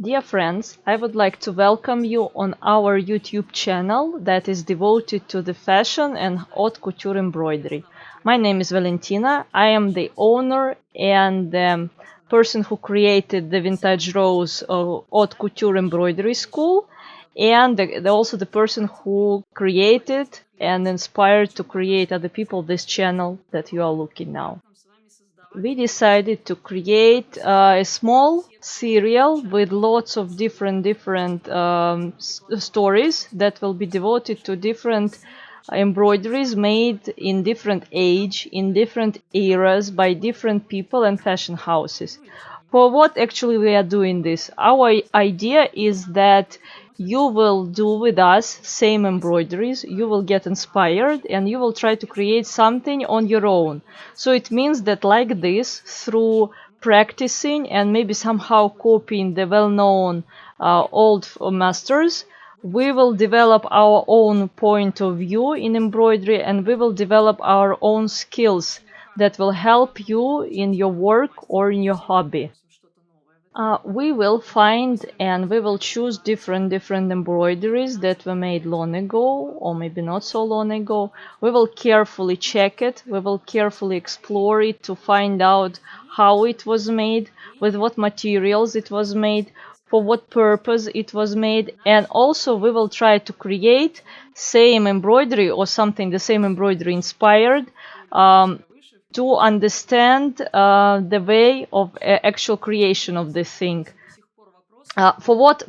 Dear friends, I would like to welcome you on our YouTube channel that is devoted to the fashion and haute couture embroidery. My name is Valentina. I am the owner and the person who created the Vintage Rose haute couture embroidery school, and also the person who created and inspired to create other people this channel that you are looking now. We decided to create a small serial with lots of different stories that will be devoted to different embroideries made in different age, in different eras by different people and fashion houses. For what actually we are doing this? Our idea is that you will do with us same embroideries, you will get inspired, and you will try to create something on your own. So it means that like this, through practicing and maybe somehow copying the well-known old masters, we will develop our own point of view in embroidery, and we will develop our own skills that will help you in your work or in your hobby. We will find and we will choose different embroideries that were made long ago or maybe not so long ago. We will carefully check it, we will carefully explore it to find out how it was made, with what materials it was made, for what purpose it was made, and also we will try to create same embroidery or something the same embroidery inspired to understand the way of actual creation of this thing. For what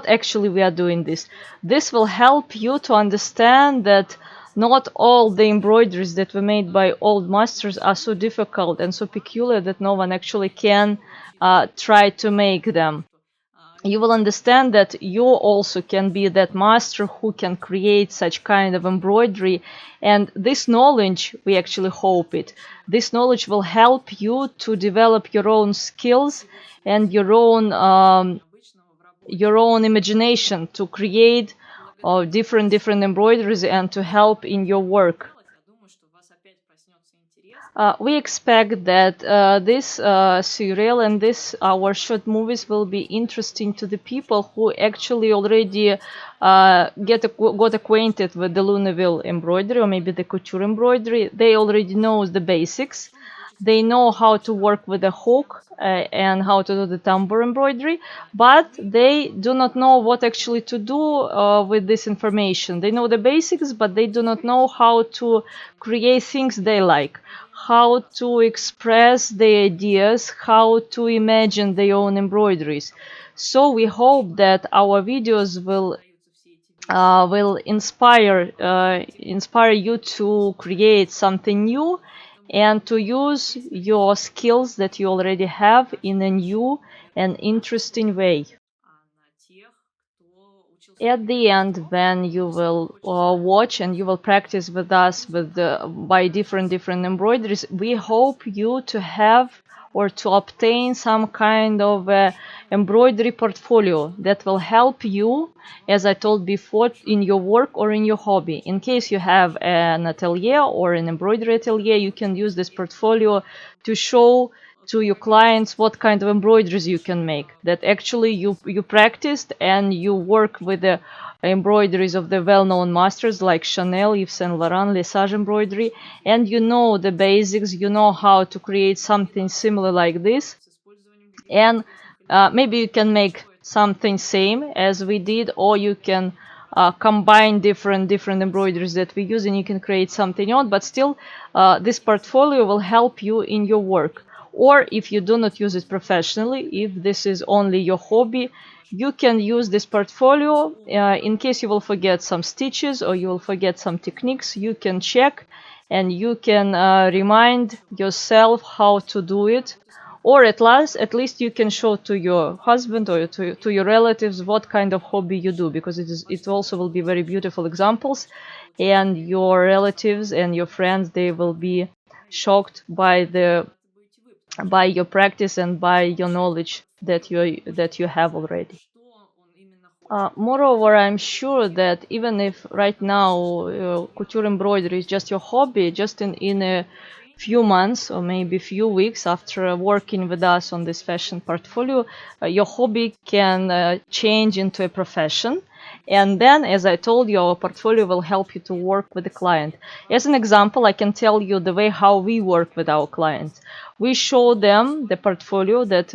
actually we are doing this? This will help you to understand that not all the embroideries that were made by old masters are so difficult and so peculiar that no one actually can try to make them. You will understand that you also can be that master who can create such kind of embroidery, and this knowledge, we actually hope this knowledge will help you to develop your own skills and your own imagination to create different embroideries and to help in your work. We expect that this serial and our short movies will be interesting to the people who actually already got acquainted with the Luneville embroidery or maybe the couture embroidery. They already know the basics. They know how to work with the hook and how to do the tambour embroidery, but they do not know what actually to do with this information. They know the basics, but they do not know how to create things they like, how to express their ideas, how to imagine their own embroideries. So we hope that our videos will inspire you to create something new and to use your skills that you already have in a new and interesting way. At the end, when you will watch and you will practice with us by different embroideries, we hope you to have or to obtain some kind of embroidery portfolio that will help you, as I told before, in your work or in your hobby. In case you have an atelier or an embroidery atelier, you can use this portfolio to show to your clients what kind of embroideries you can make, that actually you practiced and you work with the embroideries of the well-known masters like Chenille, Yves Saint Laurent, Lesage embroidery, and you know the basics, you know how to create something similar like this, and maybe you can make something same as we did, or you can combine different embroideries that we use and you can create something odd, but still this portfolio will help you in your work. Or if you do not use it professionally, if this is only your hobby, you can use this portfolio in case you will forget some stitches or you will forget some techniques. You can check and you can remind yourself how to do it, or at least you can show to your husband or to your relatives what kind of hobby you do, because it also will be very beautiful examples, and your relatives and your friends, they will be shocked by your practice and by your knowledge that you have already. Moreover, I'm sure that even if right now couture embroidery is just your hobby, just in a few months or maybe few weeks after working with us on this fashion portfolio, your hobby can change into a profession. And then, as I told you, our portfolio will help you to work with the client. As an example, I can tell you the way how we work with our clients. We show them the portfolio that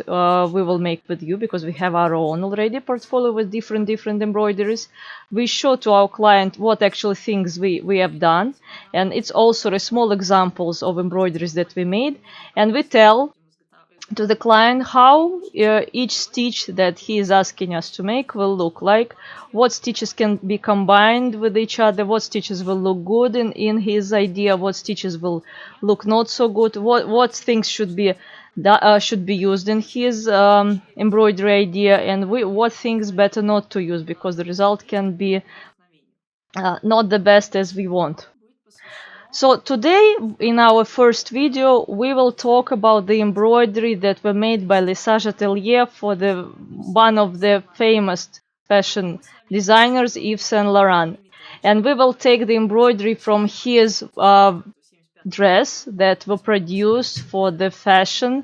we will make with you, because we have our own already portfolio with different embroideries. We show to our client what actually things we have done, and it's also a small examples of embroideries that we made, and we tell to the client how each stitch that he is asking us to make will look like, what stitches can be combined with each other, what stitches will look good in his idea, what stitches will look not so good, what things should be used in his embroidery idea, and what things better not to use, because the result can be not the best as we want. So today, in our first video, we will talk about the embroidery that were made by Lesage Atelier for one of the famous fashion designers, Yves Saint Laurent. And we will take the embroidery from his dress that were produced for the fashion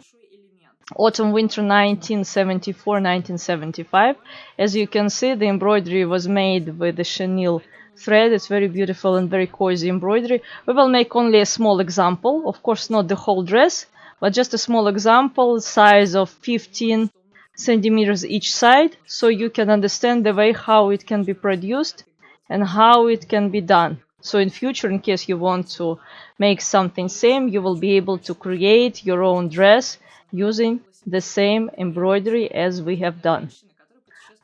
autumn-winter 1974-1975. As you can see, the embroidery was made with the chenille thread. It's very beautiful and very cozy embroidery. We will make only a small example, of course not the whole dress, but just a small example, size of 15 centimeters each side, so you can understand the way how it can be produced and how it can be done. So in future, in case you want to make something same, you will be able to create your own dress using the same embroidery as we have done.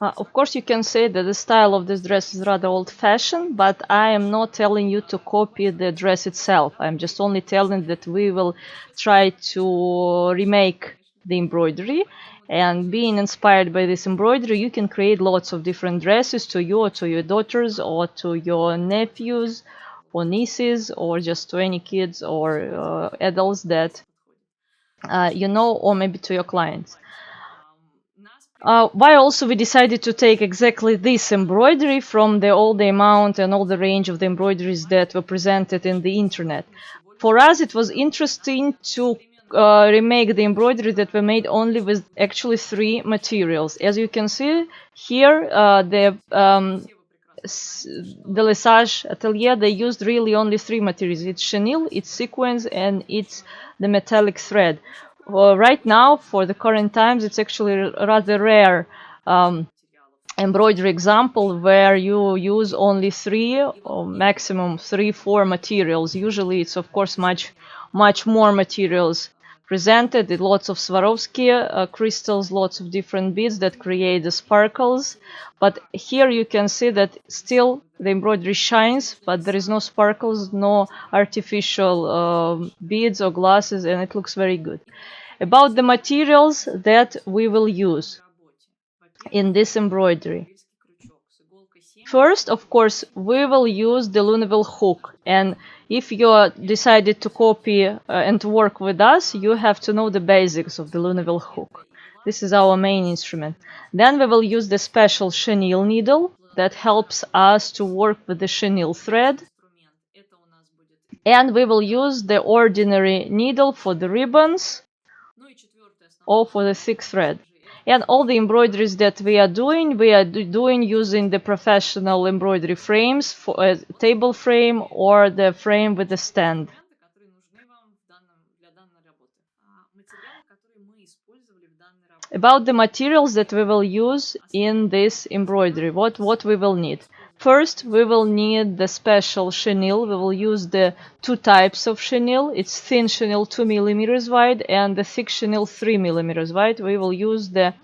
Of course, you can say that the style of this dress is rather old-fashioned, but I am not telling you to copy the dress itself. I'm just only telling that we will try to remake the embroidery, and being inspired by this embroidery, you can create lots of different dresses to you or to your daughters or to your nephews or nieces or just to any kids or adults that you know, or maybe to your clients. Why also we decided to take exactly this embroidery from all the amount and all the range of the embroideries that were presented in the internet. For us, it was interesting to remake the embroidery that were made only with actually 3 materials. As you can see here, the Lesage Atelier, they used really only 3 materials. It's chenille, it's sequins, and it's the metallic thread. Right now, for the current times, it's actually rather rare embroidery example where you use only 3 or maximum 3-4 materials. Usually it's of course much more materials presented, lots of Swarovski crystals, lots of different beads that create the sparkles. But here you can see that still the embroidery shines, but there is no sparkles, no artificial beads or glasses, and it looks very good. About the materials that we will use in this embroidery. First, of course, we will use the Luneville hook, and if you decided to copy and to work with us, you have to know the basics of the Luneville hook. This is our main instrument. Then we will use the special chenille needle that helps us to work with the chenille thread. And we will use the ordinary needle for the ribbons or for the thick thread. And all the embroideries that we are doing using the professional embroidery frames, for a table frame or the frame with the stand. About the materials that we will use in this embroidery, what we will need. First, we will need the special chenille. We will use the 2 types of chenille. It's thin chenille 2 millimeters wide and the thick chenille 3 millimeters wide. We will use the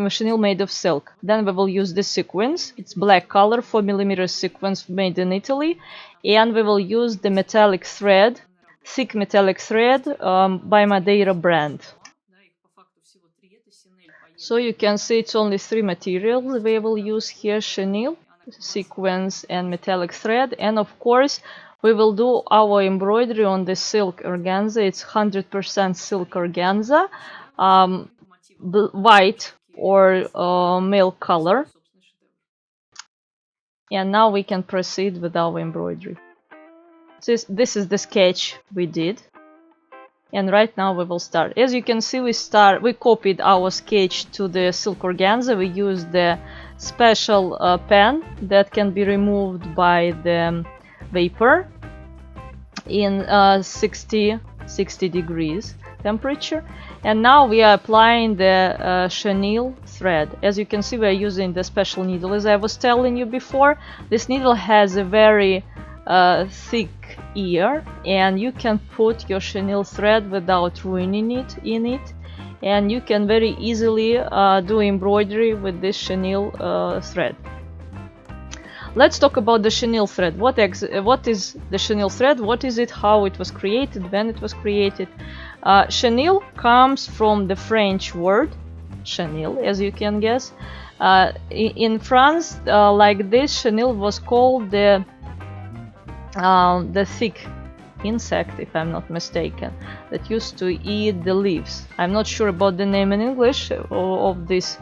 chenille made of silk. Then we will use the sequins. It's black color 4 millimeter sequins made in Italy. And we will use the metallic thread, thick metallic thread by Madeira brand. So you can see it's only 3 materials we will use here: chenille, sequins, and metallic thread. And of course, we will do our embroidery on the silk organza. It's 100% silk organza, white or milk color. And now we can proceed with our embroidery. This is the sketch we did. and right now we will start. As you can see, we copied our sketch to the silk organza. We used the special pen that can be removed by the vapor in 60 degrees temperature. And now we are applying the chenille thread. As you can see, we are using the special needle. As I was telling you before, this needle has a very thick ear, and you can put your chenille thread without ruining it in it, and you can very easily do embroidery with this chenille thread. Let's talk about the chenille thread. What is the chenille thread? What is it? How it was created? When it was created? Chenille comes from the French word chenille, as you can guess. In France, like this, chenille was called the thick insect, if I'm not mistaken, that used to eat the leaves. I'm not sure about the name in English of this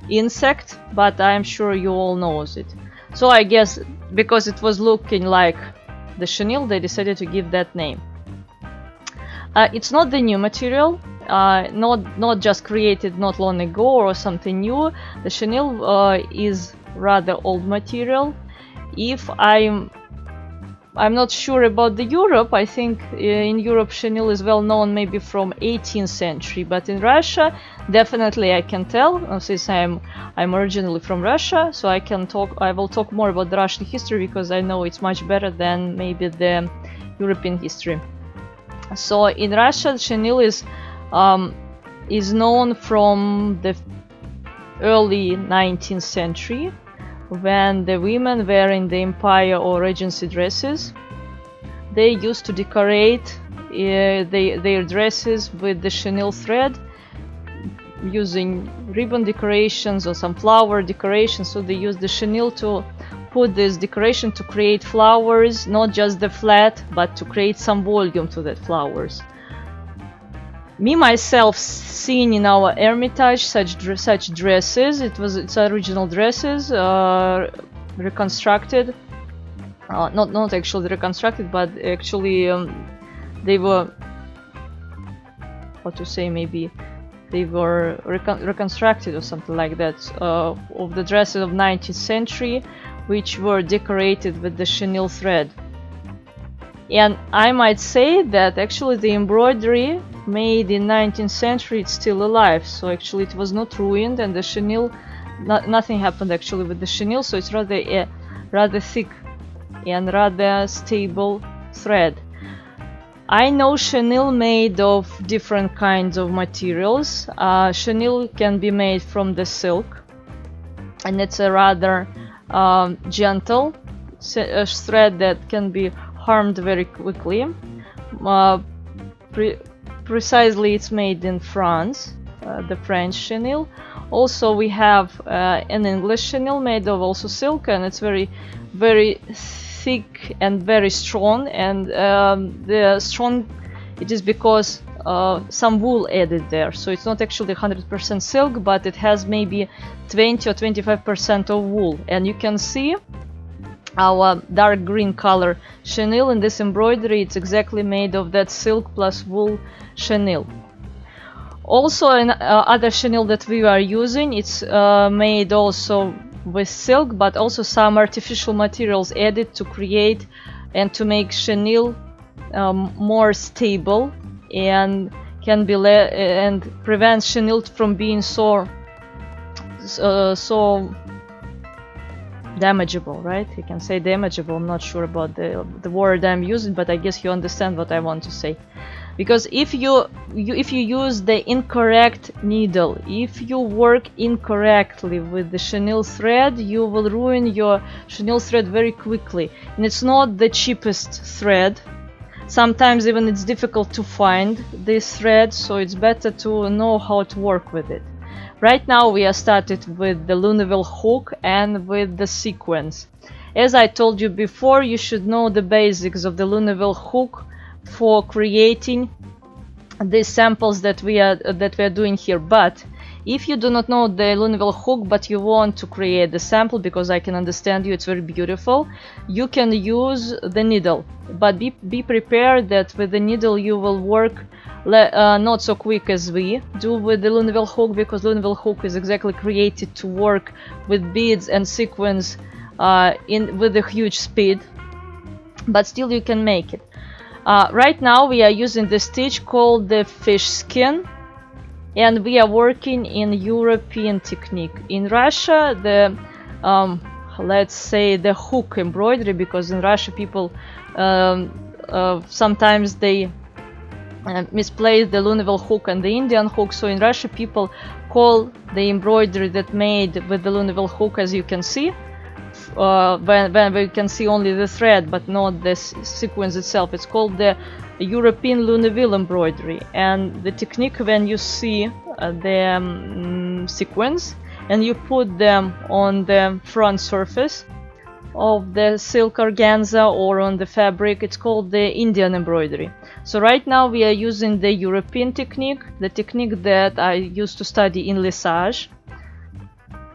insect, but I'm sure you all knows it. So I guess because it was looking like the chenille, they decided to give that name. It's not the new material, not just created not long ago or something new. The chenille is rather old material. If I'm not sure about the Europe. I think in Europe chenille is well known maybe from 18th century, but in Russia definitely I can tell, since I'm originally from Russia, so I will talk more about the Russian history because I know it's much better than maybe the European history. So in Russia, chenille is known from the early 19th century, when the women were in the empire or regency dresses. They used to decorate their dresses with the chenille thread using ribbon decorations or some flower decorations. So they used the chenille to put this decoration to create flowers, not just the flat, but to create some volume to that flowers. Me myself seen in our Hermitage such dresses. It's original dresses, reconstructed, not actually reconstructed, but actually they were, what to say, maybe they were reconstructed or something like that, of the dresses of 19th century, which were decorated with the chenille thread. And I might say that actually the embroidery made in 19th century it's still alive, so actually it was not ruined, and the chenille, nothing happened actually with the chenille, so it's rather thick and rather stable thread. I know chenille made of different kinds of materials. Chenille can be made from the silk, and it's a rather gentle thread that can be harmed very quickly. Precisely, it's made in France, the French chenille. Also, we have an English chenille made of also silk, and it's very, very thick and very strong. And the strong it is because some wool added there, so it's not actually 100% silk, but it has maybe 20 or 25% of wool. And you can see our dark green color chenille in this embroidery. It's exactly made of that silk plus wool chenille. Also, other chenille that we are using, it's made also with silk, but also some artificial materials added to create and to make chenille more stable, and can be and prevent chenille from being so damageable, right? You can say damageable. I'm not sure about the word I'm using, but I guess you understand what I want to say. Because if you use the incorrect needle, if you work incorrectly with the chenille thread, you will ruin your chenille thread very quickly. And it's not the cheapest thread. Sometimes even it's difficult to find this thread, so it's better to know how to work with it. Right now we are started with the Luneville hook and with the sequence. As I told you before, you should know the basics of the Luneville hook for creating these samples that we are doing here. But if you do not know the Luneville hook, but you want to create the sample, because I can understand you, it's very beautiful, you can use the needle. But be prepared that with the needle you will work not so quick as we do with the Luneville hook, because Luneville hook is exactly created to work with beads and sequins with a huge speed, but still you can make it. Right now we are using the stitch called the fish skin, and we are working in European technique. In Russia, the let's say the hook embroidery, because in Russia people sometimes they misplace the Luneville hook and the Indian hook. So in Russia people call the embroidery that made with the Luneville hook, as you can see, when we can see only the thread but not the sequence itself, it's called the European Luneville embroidery. And the technique, when you see the sequence and you put them on the front surface of the silk organza or on the fabric, it's called the Indian embroidery. So right now we are using the European technique, the technique that I used to study in Lesage.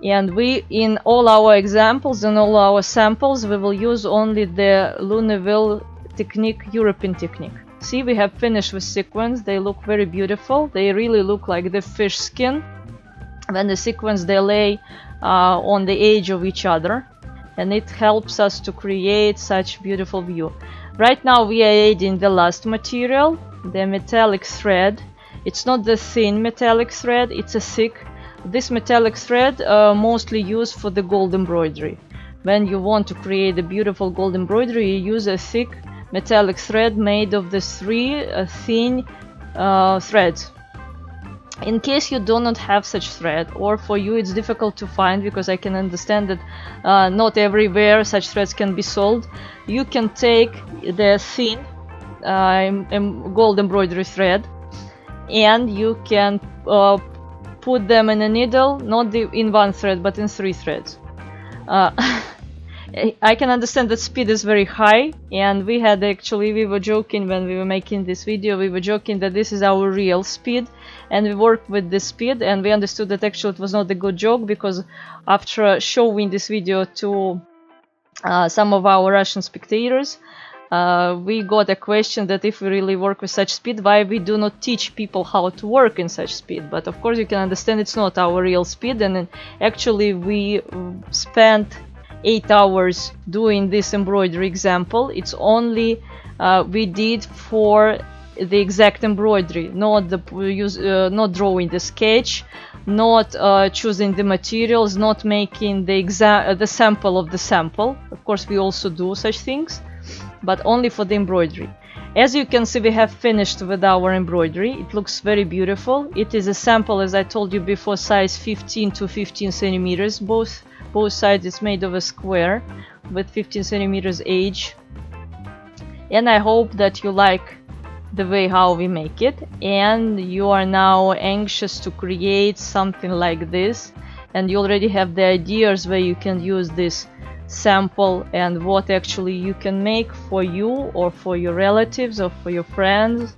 And we, in all our examples and all our samples, we will use only the Luneville technique, European technique. See, we have finished with sequins. They look very beautiful. They really look like the fish skin when the sequins they lay on the edge of each other, and it helps us to create such beautiful view. Right now we are adding the last material, the metallic thread. It's not the thin metallic thread, it's a thick. This metallic thread mostly used for the gold embroidery. When you want to create a beautiful gold embroidery, you use a thick metallic thread made of the three thin threads. In case you do not have such thread, or for you it's difficult to find, because I can understand that not everywhere such threads can be sold, you can take the thin gold embroidery thread and you can put them in a needle, not in one thread but in 3 threads. I can understand that speed is very high, and we were joking when we were making this video, we were joking that this is our real speed, and we worked with this speed, and we understood that actually it was not a good joke, because after showing this video to some of our Russian spectators, we got a question that if we really work with such speed, why we do not teach people how to work in such speed. But of course you can understand it's not our real speed, and actually we spent 8 hours doing this embroidery example. It's only we did for the exact embroidery, not not drawing the sketch, not choosing the materials, not making the sample of the sample. Of course we also do such things, but only for the embroidery. As you can see, we have finished with our embroidery. It looks very beautiful. It is a sample, as I told you before, size 15 to 15 centimeters. Both sides it's made of a square with 15 centimeters edge. And I hope that you like the way how we make it, and you are now anxious to create something like this, and you already have the ideas where you can use this sample and what actually you can make for you or for your relatives or for your friends.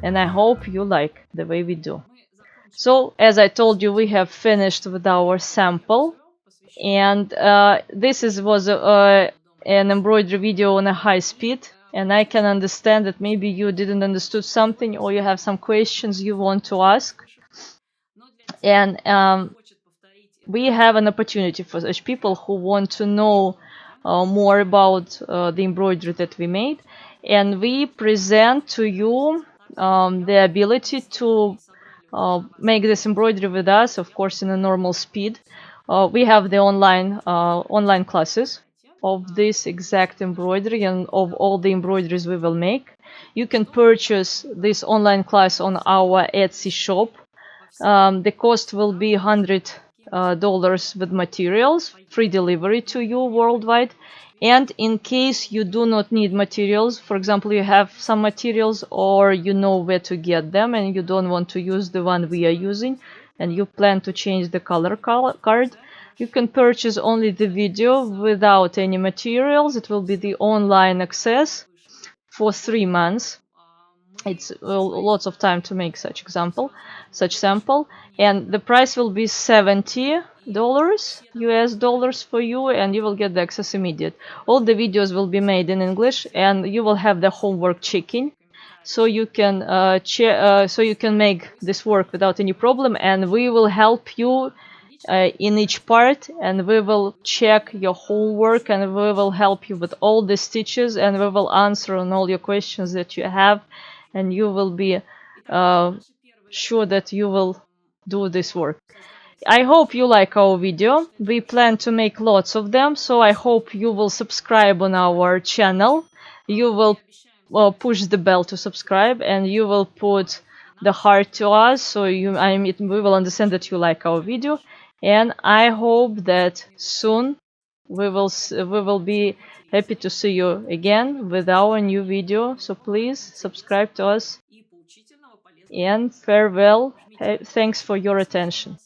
And I hope you like the way we do. So as I told you, we have finished with our sample, and this was an embroidery video on a high speed, and I can understand that maybe you didn't understood something, or you have some questions you want to ask, and we have an opportunity for such people who want to know more about the embroidery that we made, and we present to you the ability to make this embroidery with us, of course in a normal speed. We have the online classes of this exact embroidery and of all the embroideries we will make. You can purchase this online class on our Etsy shop. The cost will be $100 with materials, free delivery to you worldwide. And in case you do not need materials, for example, you have some materials or you know where to get them and you don't want to use the one we are using, and you plan to change the color card, you can purchase only the video without any materials. It will be the online access for 3 months. It's lots of time to make such sample, and the price will be $70 US dollars for you, and you will get the access immediate. All the videos will be made in English, and you will have the homework checking. so you can so you can make this work without any problem, and we will help you in each part, and we will check your whole work, and we will help you with all the stitches, and we will answer on all your questions that you have, and you will be sure that you will do this work. I hope you like our video. We plan to make lots of them, so I hope you will subscribe on our channel. You will push the bell to subscribe, and you will put the heart to us, so we will understand that you like our video. And I hope that soon we will be happy to see you again with our new video. So please subscribe to us, and farewell. Thanks for your attention.